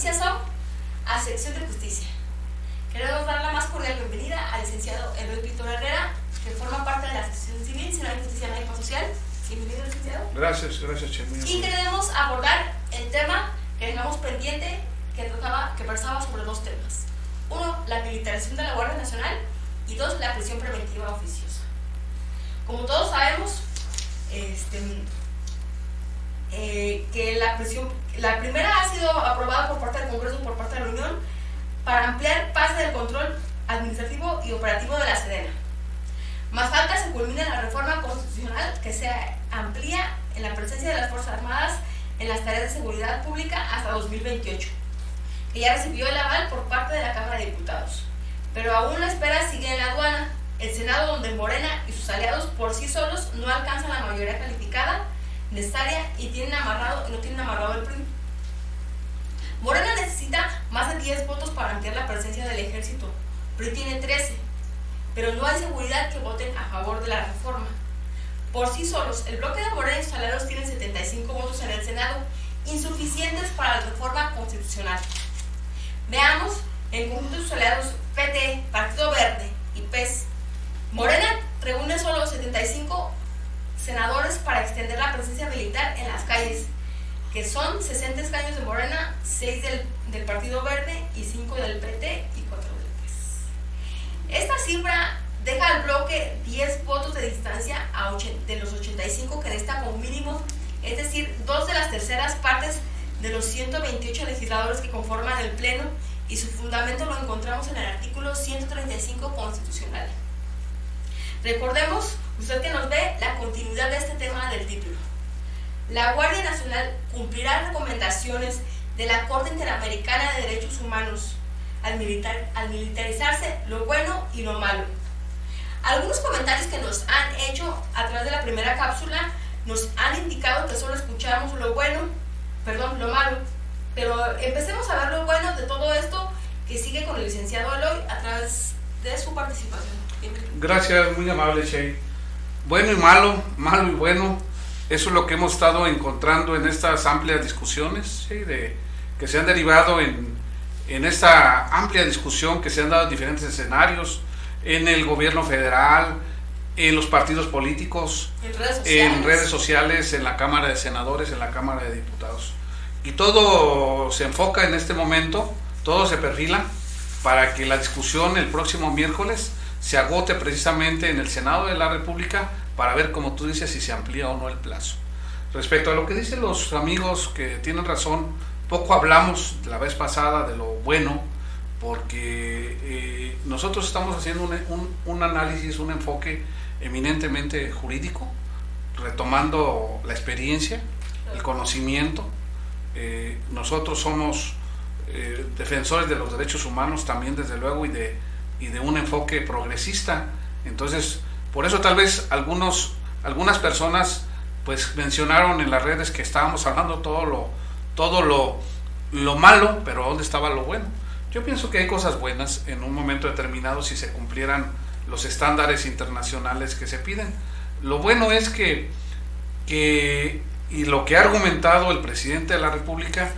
noticias son a Sección de Justicia. Queremos dar la más cordial bienvenida al licenciado Eloy Víctor Herrera, que forma parte de la Asociación Civil, si no hay justicia no hay paz social. Bienvenido, licenciado. Gracias, Che. Y queremos abordar el tema que dejamos pendiente, que versaba sobre dos temas. Uno, la militarización de la Guardia Nacional, y dos, la prisión preventiva oficiosa. Como todos sabemos, que la primera ha sido aprobada por parte del Congreso y por parte de la Unión para ampliar parte del control administrativo y operativo de la Sedena. Más falta se culmina la reforma constitucional que se amplía en la presencia de las Fuerzas Armadas en las tareas de seguridad pública hasta 2028, que ya recibió el aval por parte de la Cámara de Diputados. Pero aún la espera sigue en la aduana, el Senado, donde Morena y sus aliados por sí solos no alcanzan la mayoría calificada necesaria y no tienen amarrado el PRI. Morena necesita más de 10 votos para ampliar la presencia del ejército. PRI tiene 13, pero no hay seguridad que voten a favor de la reforma. Por sí solos, el bloque de Morena y sus aliados tienen 75 votos en el Senado, insuficientes para la reforma constitucional. Veamos el conjunto de sus aliados PT, Partido Verde y PES. Morena reúne solo 75 senadores para extender la presencia militar en las calles, que son 60 escaños de Morena, 6 del Partido Verde y 5 del PT y 4 del PES. Esta cifra deja al bloque 10 votos de distancia de los 85 que necesita como mínimo, es decir, 2 de las terceras partes de los 128 legisladores que conforman el Pleno, y su fundamento lo encontramos en el artículo 135 constitucional. Recordemos, usted que nos ve, la continuidad de este tema del título. La Guardia Nacional cumplirá recomendaciones de la Corte Interamericana de Derechos Humanos al militarizarse lo bueno y lo malo. Algunos comentarios que nos han hecho a través de la primera cápsula nos han indicado que solo escuchamos lo malo, pero empecemos a ver lo bueno de todo esto que sigue con el licenciado Eloy a través de su participación. Gracias, muy amable, Che. Bueno y malo, malo y bueno, eso es lo que hemos estado encontrando en estas amplias discusiones, ¿sí? Que se han derivado en esta amplia discusión que se han dado en diferentes escenarios, en el gobierno federal, en los partidos políticos, en redes sociales, en la Cámara de Senadores, en la Cámara de Diputados. Y todo se enfoca en este momento, todo se perfila para que la discusión el próximo miércoles se agote precisamente en el Senado de la República para ver, como tú dices, si se amplía o no el plazo. Respecto a lo que dicen los amigos, que tienen razón, poco hablamos la vez pasada de lo bueno, porque nosotros estamos haciendo un análisis, un enfoque eminentemente jurídico, retomando la experiencia, el conocimiento. Nosotros somos defensores de los derechos humanos también, desde luego, y de un enfoque progresista. Entonces, por eso tal vez algunas personas pues mencionaron en las redes que estábamos hablando todo lo malo, pero ¿dónde estaba lo bueno? Yo pienso que hay cosas buenas en un momento determinado si se cumplieran los estándares internacionales que se piden. Lo bueno es que y lo que ha argumentado el presidente de la República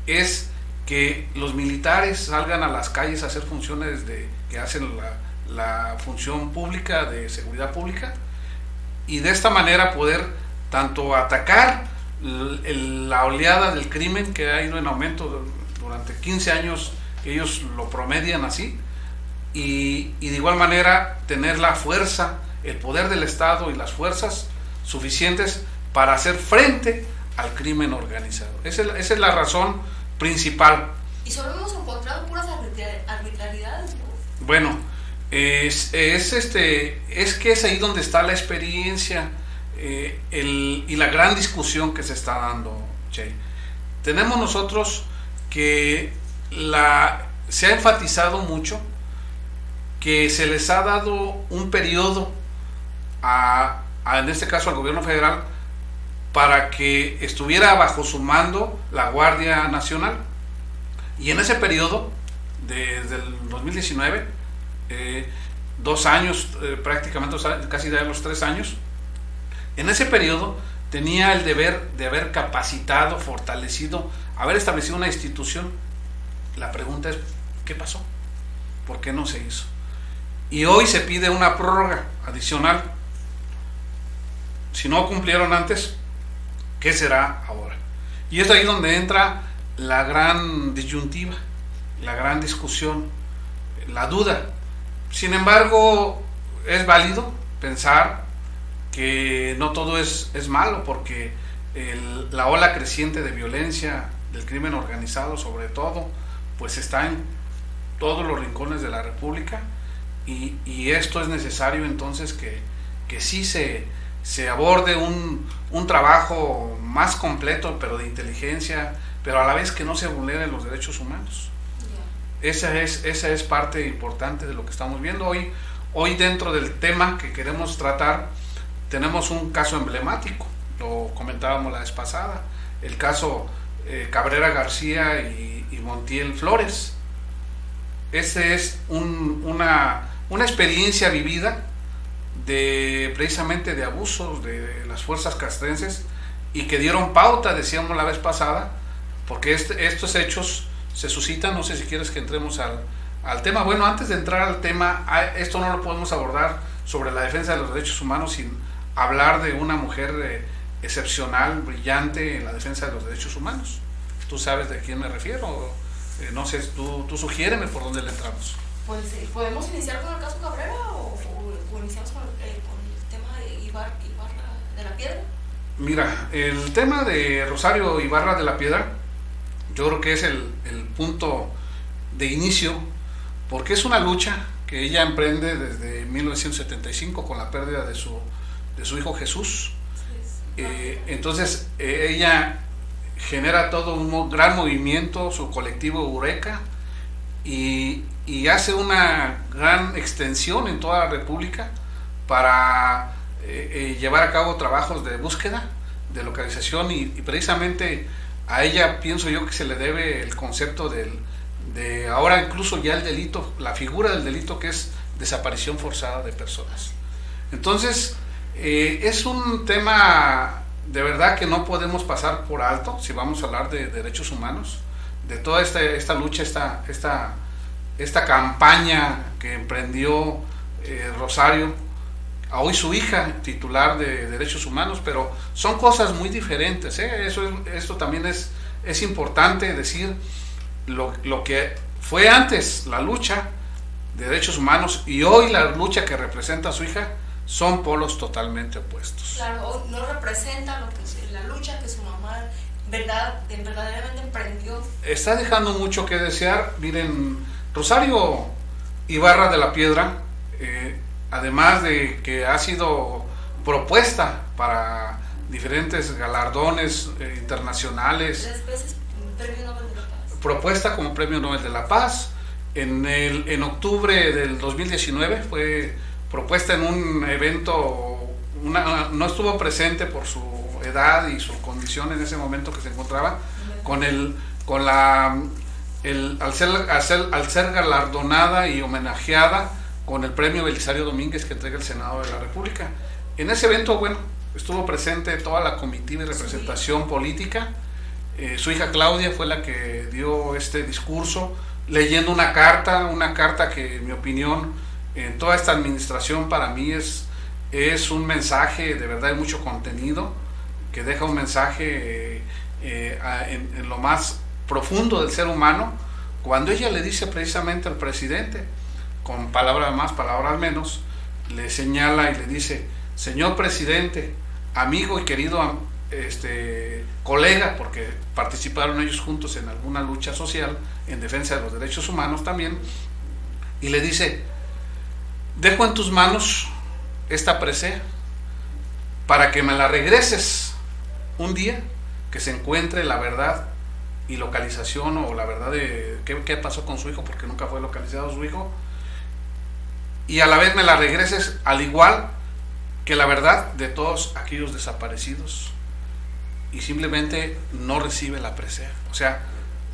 es que los militares salgan a las calles a hacer funciones que hacen la función pública de seguridad pública, y de esta manera poder tanto atacar la oleada del crimen que ha ido en aumento durante 15 años, que ellos lo promedian así, y de igual manera tener la fuerza, el poder del Estado y las fuerzas suficientes para hacer frente al crimen organizado. Esa es la razón principal. Y solo hemos encontrado puras arbitrariedades, ¿no? Bueno, es que es ahí donde está la experiencia y la gran discusión que se está dando, Che. Tenemos nosotros que se ha enfatizado mucho que se les ha dado un periodo en este caso al gobierno federal, para que estuviera bajo su mando la Guardia Nacional. Y en ese periodo, desde el 2019, 2 años, prácticamente casi de los 3 años, en ese periodo tenía el deber de haber capacitado, fortalecido, haber establecido una institución La pregunta es, ¿qué pasó? ¿Por qué no se hizo? Y hoy se pide una prórroga adicional. Si no cumplieron antes, ¿qué será ahora? Y es ahí donde entra la gran disyuntiva, la gran discusión, la duda. Sin embargo, es válido pensar que no todo es malo, porque la ola creciente de violencia, del crimen organizado sobre todo, pues está en todos los rincones de la República, y esto es necesario entonces que sí se aborde un trabajo más completo, pero de inteligencia, pero a la vez que no se vulneren los derechos humanos. Esa es parte importante de lo que estamos viendo hoy dentro del tema que queremos tratar. Tenemos un caso emblemático, lo comentábamos la vez pasada, el caso Cabrera García y Montiel Flores. Este es una experiencia vivida precisamente de abusos de las fuerzas castrenses, y que dieron pauta, decíamos la vez pasada, porque estos hechos se suscitan. No sé si quieres que entremos al tema. Bueno, antes de entrar al tema, esto no lo podemos abordar sobre la defensa de los derechos humanos sin hablar de una mujer excepcional, brillante en la defensa de los derechos humanos. ¿Tú sabes de quién me refiero? No sé, tú sugiéreme por dónde le entramos. Pues podemos iniciar con el caso Cabrera o iniciamos con el tema de Ibarra de la Piedra. Mira, el tema de Rosario Ibarra de la Piedra, yo creo que es el punto de inicio, porque es una lucha que ella emprende desde 1975 con la pérdida de su hijo Jesús. Entonces ella genera todo un gran movimiento, su colectivo Eureka, y hace una gran extensión en toda la República para llevar a cabo trabajos de búsqueda, de localización, y precisamente a ella pienso yo que se le debe el concepto de ahora incluso ya el delito, la figura del delito, que es desaparición forzada de personas. Entonces es un tema de verdad que no podemos pasar por alto si vamos a hablar de derechos humanos, de toda esta lucha, esta campaña que emprendió Rosario, a hoy su hija titular de derechos humanos, pero son cosas muy diferentes, ¿eh? Esto también es importante decir lo que fue antes la lucha de derechos humanos y hoy la lucha que representa a su hija son polos totalmente opuestos. Claro, hoy no representa lo que es la lucha que su mamá verdaderamente emprendió. Está dejando mucho que desear. Miren, Rosario Ibarra de la Piedra, además de que ha sido propuesta para diferentes galardones internacionales, 3 veces Premio Nobel de la Paz, propuesta como Premio Nobel de la Paz, en octubre del 2019 fue propuesta en un evento, no estuvo presente por su edad y su condición en ese momento que se encontraba, al ser galardonada y homenajeada con el premio Belisario Domínguez que entrega el Senado de la República. En ese evento, bueno, estuvo presente toda la comitiva y representación política. Su hija Claudia fue la que dio este discurso, leyendo una carta que, en mi opinión, en toda esta administración para mí es un mensaje de verdad de mucho contenido, que deja un mensaje en lo más profundo del ser humano, cuando ella le dice precisamente al presidente, con palabras más, palabras menos, le señala y le dice: señor presidente, amigo y querido colega, porque participaron ellos juntos en alguna lucha social en defensa de los derechos humanos también, y le dice: dejo en tus manos esta presea para que me la regreses un día que se encuentre la verdad y localización, o la verdad de qué pasó con su hijo, porque nunca fue localizado su hijo, y a la vez me la regreses al igual que la verdad de todos aquellos desaparecidos. Y simplemente no recibe la presea. O sea,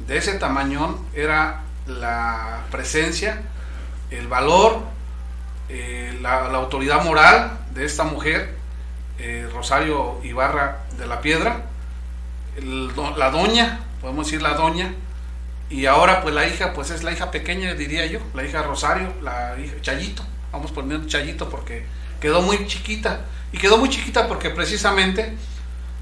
de ese tamañón era la presencia, el valor, la autoridad moral de esta mujer, Rosario Ibarra de la Piedra, la doña, podemos decir la doña, y ahora pues la hija pues es la hija pequeña, diría yo, la hija Rosario, la hija Chayito, vamos poniendo Chayito porque quedó muy chiquita, y quedó muy chiquita porque precisamente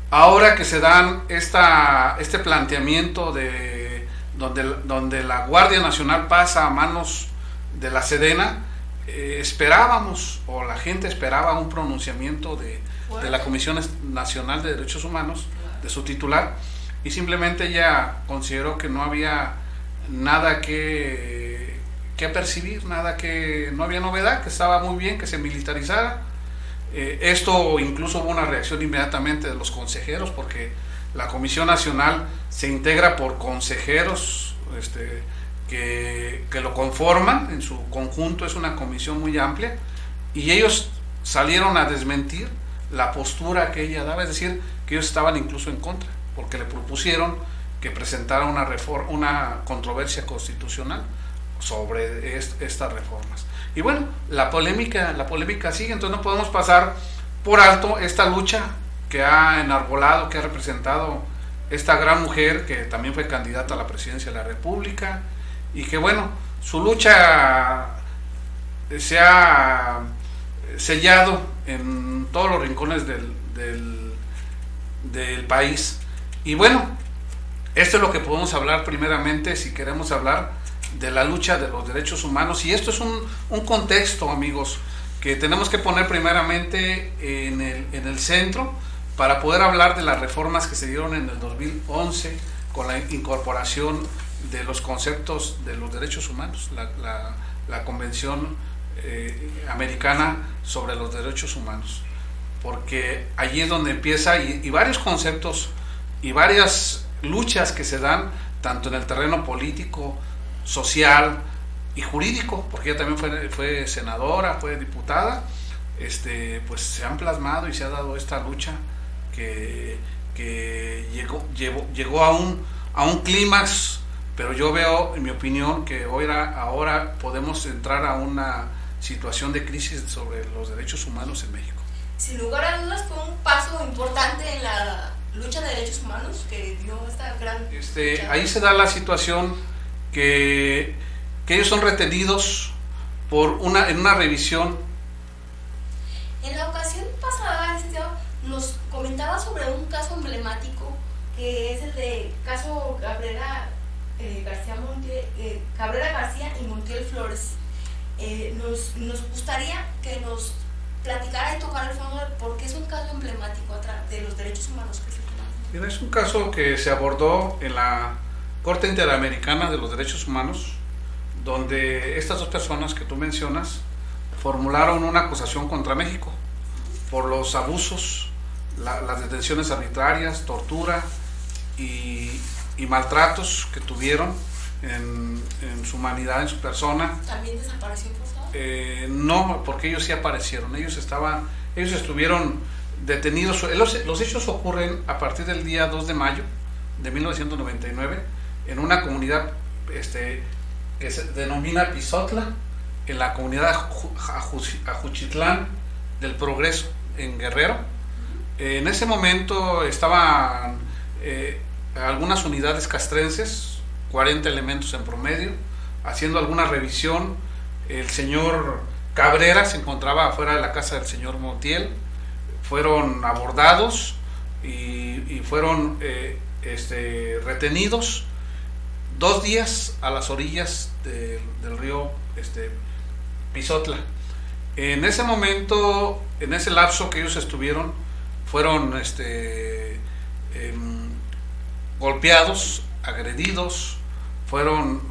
ahora que se dan este planteamiento de donde la Guardia Nacional pasa a manos de la Sedena, esperábamos, o la gente esperaba un pronunciamiento de la Comisión Nacional de Derechos Humanos, de su titular, y simplemente ella consideró que no había nada que percibir, no había novedad, que estaba muy bien que se militarizara. Esto incluso hubo una reacción inmediatamente de los consejeros, porque la Comisión Nacional se integra por consejeros que lo conforman, en su conjunto es una comisión muy amplia, y ellos salieron a desmentir la postura que ella daba, es decir, que ellos estaban incluso en contra, porque le propusieron que presentara una controversia constitucional sobre estas reformas. Y bueno, la polémica sigue, entonces no podemos pasar por alto esta lucha que ha enarbolado, que ha representado esta gran mujer que también fue candidata a la presidencia de la República, y que bueno, su lucha se ha sellado en todos los rincones del país. Y bueno, esto es lo que podemos hablar primeramente si queremos hablar de la lucha de los derechos humanos, y esto es un contexto, amigos, que tenemos que poner primeramente en el centro para poder hablar de las reformas que se dieron en el 2011 con la incorporación de los conceptos de los derechos humanos, la Convención Americana sobre los Derechos Humanos, porque allí es donde empieza, y varios conceptos y varias luchas que se dan tanto en el terreno político, social y jurídico, porque ella también fue senadora, fue diputada, pues se han plasmado y se ha dado esta lucha que llegó a un clímax, pero yo veo, en mi opinión, que ahora podemos entrar a una situación de crisis sobre los derechos humanos en México. Sin lugar a dudas fue un paso importante en la lucha de derechos humanos que dio esta gran lucha. Ahí se da la situación que ellos son retenidos en una revisión. En la ocasión pasada, nos comentaba sobre un caso emblemático que es el de caso Cabrera García y Montiel Flores. Nos gustaría que nos platicara y tocar el fondo porque es un caso emblemático de los derechos humanos que se toman. Es un caso que se abordó en la Corte Interamericana de los Derechos Humanos, donde estas dos personas que tú mencionas formularon una acusación contra México por los abusos, las detenciones arbitrarias, tortura y maltratos que tuvieron en su humanidad, en su persona. ¿También desaparición forzada? No, porque ellos sí aparecieron, ellos estuvieron detenidos. Los hechos ocurren a partir del día 2 de mayo de 1999 en una comunidad que se denomina Pizotla, en la comunidad Ajuchitlán del Progreso, en Guerrero. En ese momento estaban algunas unidades castrenses, 40 elementos en promedio, haciendo alguna revisión. El señor Cabrera se encontraba afuera de la casa del señor Montiel, fueron abordados y fueron retenidos 2 días a las orillas del río Pizotla. En ese momento, en ese lapso que ellos estuvieron, fueron golpeados, agredidos, fueron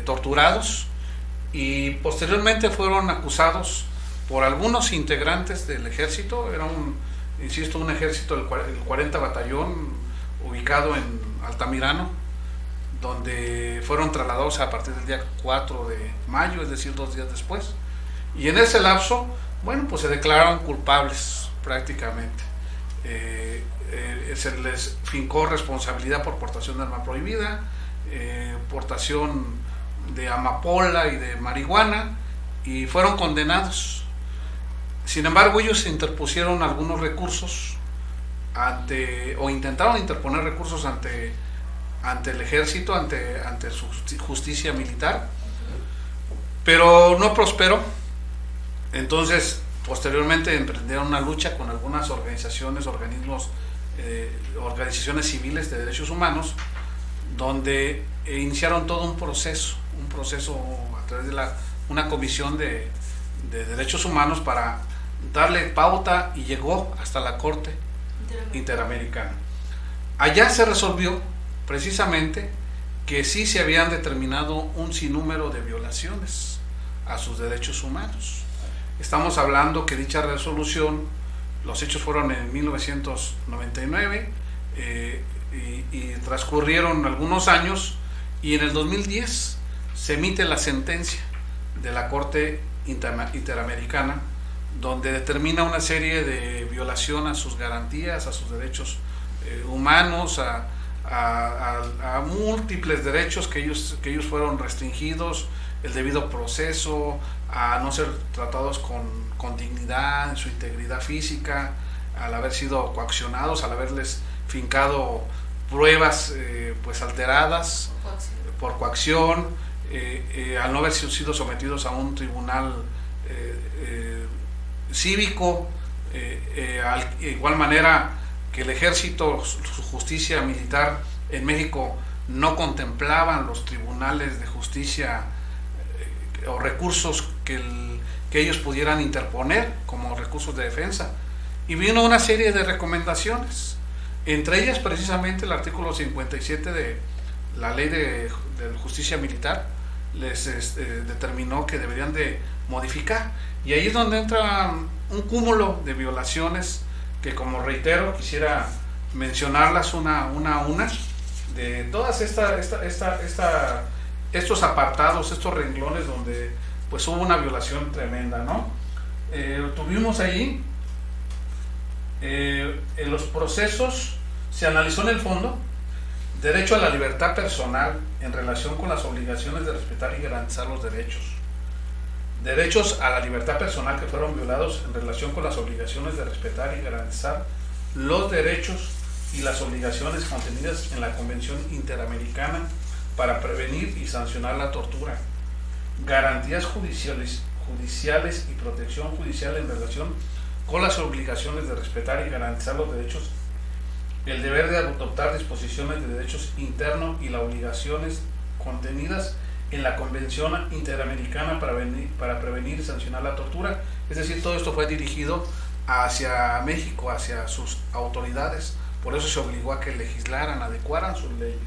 torturados, y posteriormente fueron acusados por algunos integrantes del ejército. Era un ejército, el 40 Batallón, ubicado en Altamirano, donde fueron trasladados a partir del día 4 de mayo, es decir, 2 días después. Y en ese lapso, bueno, pues se declararon culpables prácticamente. Se les fincó responsabilidad por portación de arma prohibida, portación de amapola y de marihuana, y fueron condenados. Sin embargo, ellos interpusieron algunos recursos o intentaron interponer recursos ante ante el ejército, ante su justicia militar, pero no prosperó. Entonces, posteriormente emprendieron una lucha con algunas organizaciones civiles de derechos humanos, donde iniciaron todo un proceso a través de una comisión de derechos humanos para darle pauta, y llegó hasta la Corte Interamericana. Allá se resolvió precisamente que sí se habían determinado un sinnúmero de violaciones a sus derechos humanos. Estamos hablando que dicha resolución, los hechos fueron en 1999, y transcurrieron algunos años, y en el 2010 se emite la sentencia de la Corte Interamericana, donde determina una serie de violación a sus garantías, a sus derechos humanos, a múltiples derechos que ellos fueron restringidos, el debido proceso, a no ser tratados con dignidad, en su integridad física, al haber sido coaccionados, al haberles fincado pruebas pues alteradas por coacción, al no haber sido sometidos a un tribunal cívico, igual manera que el ejército, su justicia militar en México no contemplaban los tribunales de justicia o recursos que ellos pudieran interponer como recursos de defensa, y vino una serie de recomendaciones, entre ellas precisamente el artículo 57 de la ley de justicia militar les determinó que deberían de modificar, y ahí es donde entra un cúmulo de violaciones que, como reitero, quisiera mencionarlas una a una, de todas estos apartados, estos renglones donde pues hubo una violación tremenda, ¿no? Tuvimos ahí en los procesos, se analizó en el fondo derecho a la libertad personal en relación con las obligaciones de respetar y garantizar los derechos a la libertad personal que fueron violados en relación con las obligaciones de respetar y garantizar los derechos y las obligaciones contenidas en la Convención Interamericana para prevenir y sancionar la tortura, garantías judiciales y protección judicial en relación con las obligaciones de respetar y garantizar los derechos, el deber de adoptar disposiciones de derechos internos y las obligaciones contenidas en la Convención Interamericana para prevenir y sancionar la tortura. Es decir, todo esto fue dirigido hacia México, hacia sus autoridades, por eso se obligó a que legislaran, adecuaran sus leyes.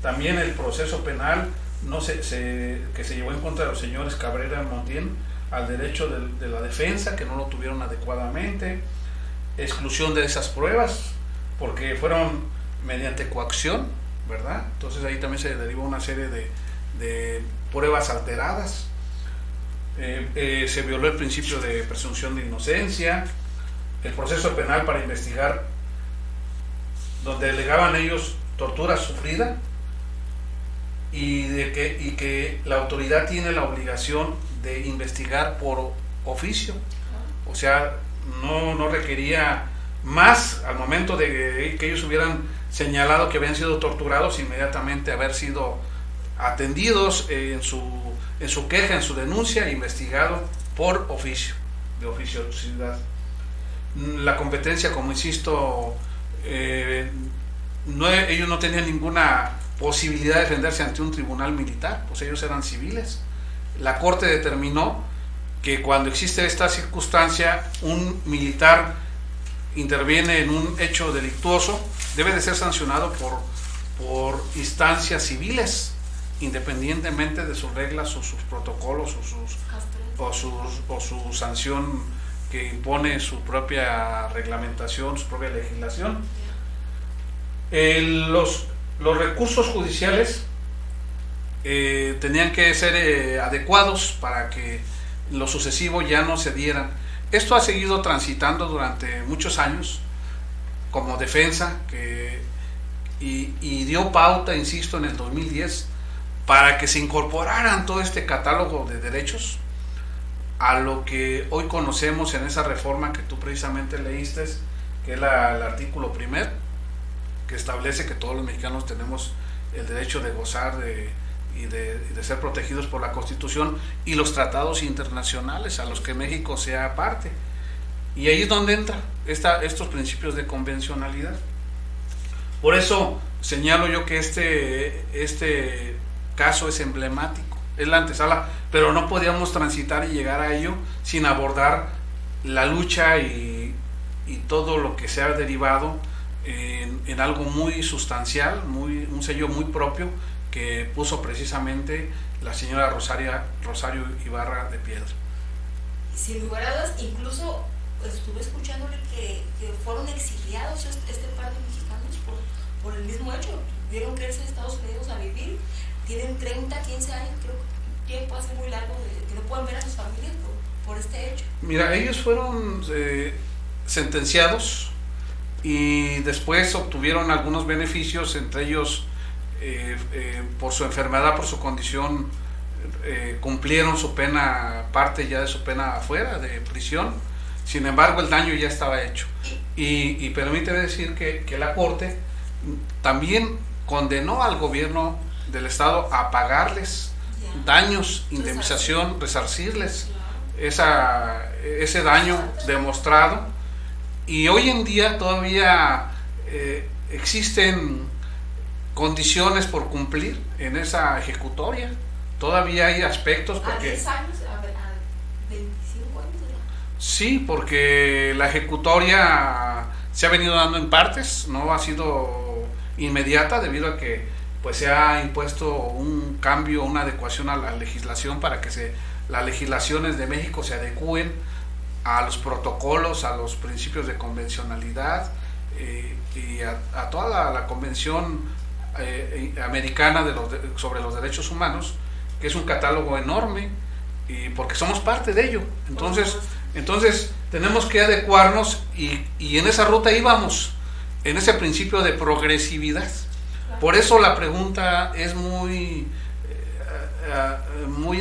También el proceso penal que se llevó en contra de los señores Cabrera y Montiel al derecho de la defensa, que no lo tuvieron adecuadamente, exclusión de esas pruebas, porque fueron mediante coacción, ¿verdad? Entonces ahí también se derivó una serie de pruebas alteradas, se violó el principio de presunción de inocencia, el proceso penal para investigar, donde alegaban ellos tortura sufrida, y que la autoridad tiene la obligación de investigar por oficio, o sea, no requería más al momento de que ellos hubieran señalado que habían sido torturados, inmediatamente haber sido atendidos en su queja, en su denuncia, investigado por oficio, de oficiosidad. La competencia, como insisto, ellos no tenían ninguna posibilidad de defenderse ante un tribunal militar, pues ellos eran civiles. La Corte determinó que cuando existe esta circunstancia, un militar interviene en un hecho delictuoso, debe de ser sancionado por instancias civiles, independientemente de sus reglas o sus protocolos o su sanción que impone su propia reglamentación, su propia legislación. Los recursos judiciales tenían que ser adecuados para que lo sucesivo ya no se dieran. Esto ha seguido transitando durante muchos años como defensa y dio pauta, insisto, en el 2010 para que se incorporaran todo este catálogo de derechos a lo que hoy conocemos en esa reforma que tú precisamente leíste, que es el artículo 1, que establece que todos los mexicanos tenemos el derecho de gozar y de ser protegidos por la Constitución y los tratados internacionales a los que México sea parte. Y ahí es donde entra estos principios de convencionalidad. Por eso señalo yo que este caso es emblemático, es la antesala, pero no podíamos transitar y llegar a ello sin abordar la lucha y todo lo que se ha derivado en algo muy sustancial, un sello muy propio que puso precisamente la señora Rosario Ibarra de Piedra. Sin lugar a dudas, incluso estuve escuchándole que fueron exiliados este par de mexicanos por el mismo hecho. Tuvieron que irse a Estados Unidos a vivir, tienen 30, 15 años, creo que tiempo hace muy largo que no pueden ver a sus familias por este hecho. Mira, ellos fueron sentenciados y después obtuvieron algunos beneficios, entre ellos por su enfermedad, por su condición, cumplieron su pena, parte ya de su pena afuera de prisión. Sin embargo, el daño ya estaba hecho. Y permíteme decir que la Corte también condenó al gobierno del Estado a pagarles daños, indemnización, resarcirles ese daño demostrado. Y hoy en día todavía existen condiciones por cumplir en esa ejecutoria. Todavía hay aspectos porque... ¿A 10 años? ¿A 25 años? Sí, porque la ejecutoria se ha venido dando en partes, no ha sido inmediata debido a que pues se ha impuesto un cambio, una adecuación a la legislación para que las legislaciones de México se adecúen a los protocolos, a los principios de convencionalidad y a toda la convención americana sobre los derechos humanos, que es un catálogo enorme, y porque somos parte de ello. Entonces tenemos que adecuarnos y en esa ruta íbamos, en ese principio de progresividad. Por eso la pregunta es muy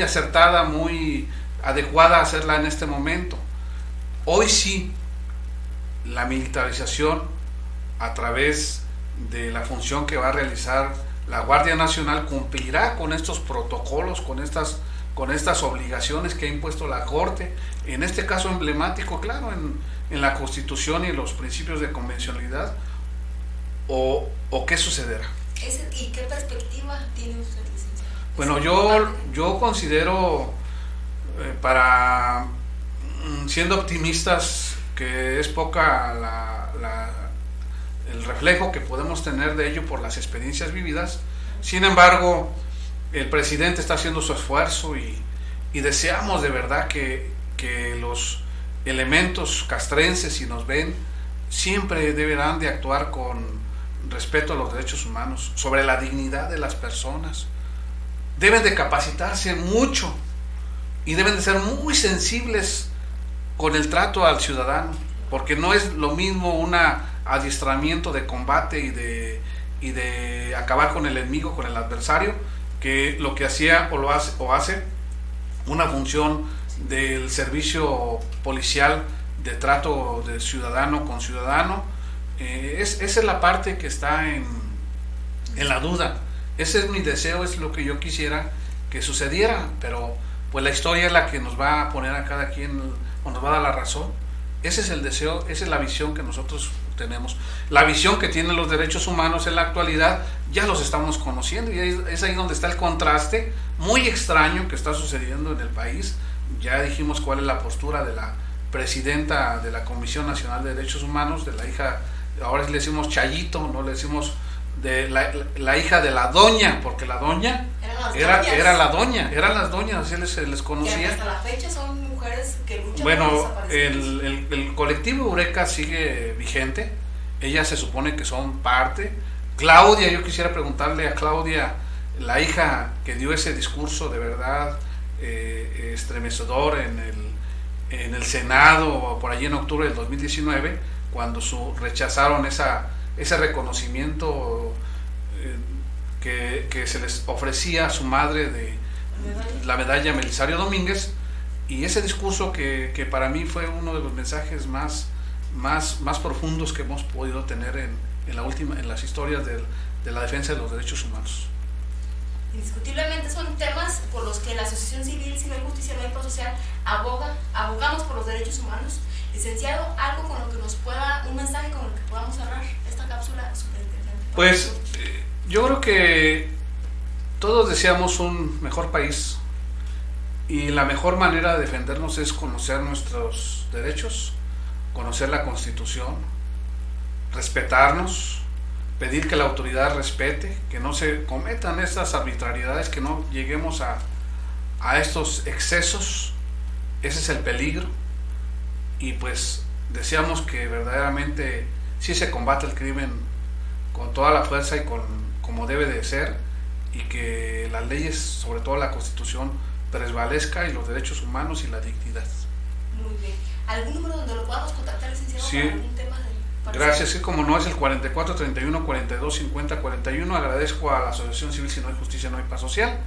acertada, muy adecuada hacerla en este momento. Hoy sí, la militarización a través de la función que va a realizar la Guardia Nacional cumplirá con estos protocolos, con estas obligaciones que ha impuesto la Corte, en este caso emblemático, claro, en la Constitución y en los principios de convencionalidad, o qué sucederá. ¿Y qué perspectiva tiene usted, licenciado? Bueno, yo considero, siendo optimistas, que es poca el reflejo que podemos tener de ello por las experiencias vividas. Sin embargo, el presidente está haciendo su esfuerzo y deseamos de verdad que los elementos castrenses, si nos ven, siempre deberán de actuar con respeto a los derechos humanos, sobre la dignidad de las personas. Deben de capacitarse mucho y deben de ser muy sensibles con el trato al ciudadano, porque no es lo mismo un adiestramiento de combate y de acabar con el enemigo, con el adversario, que lo que hacía o hace una función del servicio policial de trato de ciudadano con ciudadano. Esa es la parte que está en la duda. Ese es mi deseo, es lo que yo quisiera que sucediera, pero pues la historia es la que nos va a poner a cada quien, o nos va a dar la razón. Ese es el deseo, esa es la visión que nosotros tenemos. La visión que tienen los derechos humanos en la actualidad ya los estamos conociendo, y es ahí donde está el contraste muy extraño que está sucediendo en el país. Ya dijimos cuál es la postura de la presidenta de la Comisión Nacional de Derechos Humanos, de la hija, ahora le decimos Chayito, no le decimos de la hija de la doña, porque la doña eran las doñas, así se les conocía. Que hasta la fecha son mujeres que luchan bueno, por desaparecidos. el colectivo Eureka sigue vigente, ellas se supone que son parte. Claudia, yo quisiera preguntarle a Claudia, la hija que dio ese discurso de verdad estremecedor en el Senado, por allí en octubre del 2019, cuando rechazaron ese reconocimiento que se les ofrecía a su madre de la medalla Belisario Domínguez, y ese discurso que para mí fue uno de los mensajes más profundos que hemos podido tener en las historias de la defensa de los derechos humanos. Indiscutiblemente son temas por los que la asociación civil, si no hay justicia, no hay paz social, abogamos por los derechos humanos. Licenciado, algo con lo que nos pueda, un mensaje con el que podamos cerrar esta cápsula súper interesante. Pues yo creo que todos deseamos un mejor país y la mejor manera de defendernos es conocer nuestros derechos, conocer la Constitución, respetarnos, pedir que la autoridad respete, que no se cometan estas arbitrariedades, que no lleguemos a estos excesos. Ese es el peligro. Y pues deseamos que verdaderamente sí se combate el crimen con toda la fuerza y como debe de ser, y que las leyes, sobre todo la Constitución, prevalezca, y los derechos humanos y la dignidad. Muy bien. ¿Algún número donde lo podamos contactar, licenciado, sí, para algún tema? Gracias, sí, como no, es el 44 31 42 50 41. Agradezco a la Asociación Civil Si No Hay Justicia, No Hay Paz Social,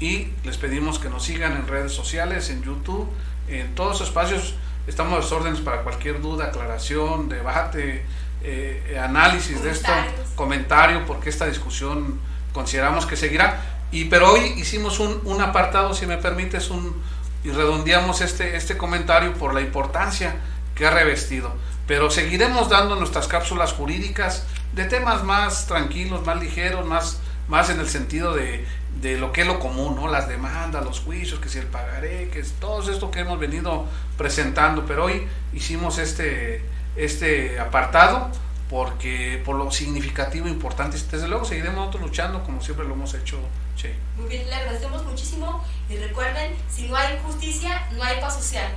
y les pedimos que nos sigan en redes sociales, en YouTube, en todos los espacios. Estamos a las órdenes para cualquier duda, aclaración, debate, análisis de esto, comentario, porque esta discusión consideramos que seguirá. Pero hoy hicimos un apartado, si me permites, y redondeamos este comentario por la importancia que ha revestido. Pero seguiremos dando nuestras cápsulas jurídicas de temas más tranquilos, más ligeros, más en el sentido de lo que es lo común, ¿no? Las demandas, los juicios, que si el pagaré, que es todo esto que hemos venido presentando. Pero hoy hicimos este apartado por lo significativo e importante. Desde luego seguiremos nosotros luchando como siempre lo hemos hecho. Sí. Muy bien, le agradecemos muchísimo, y recuerden, si no hay justicia, no hay paz social.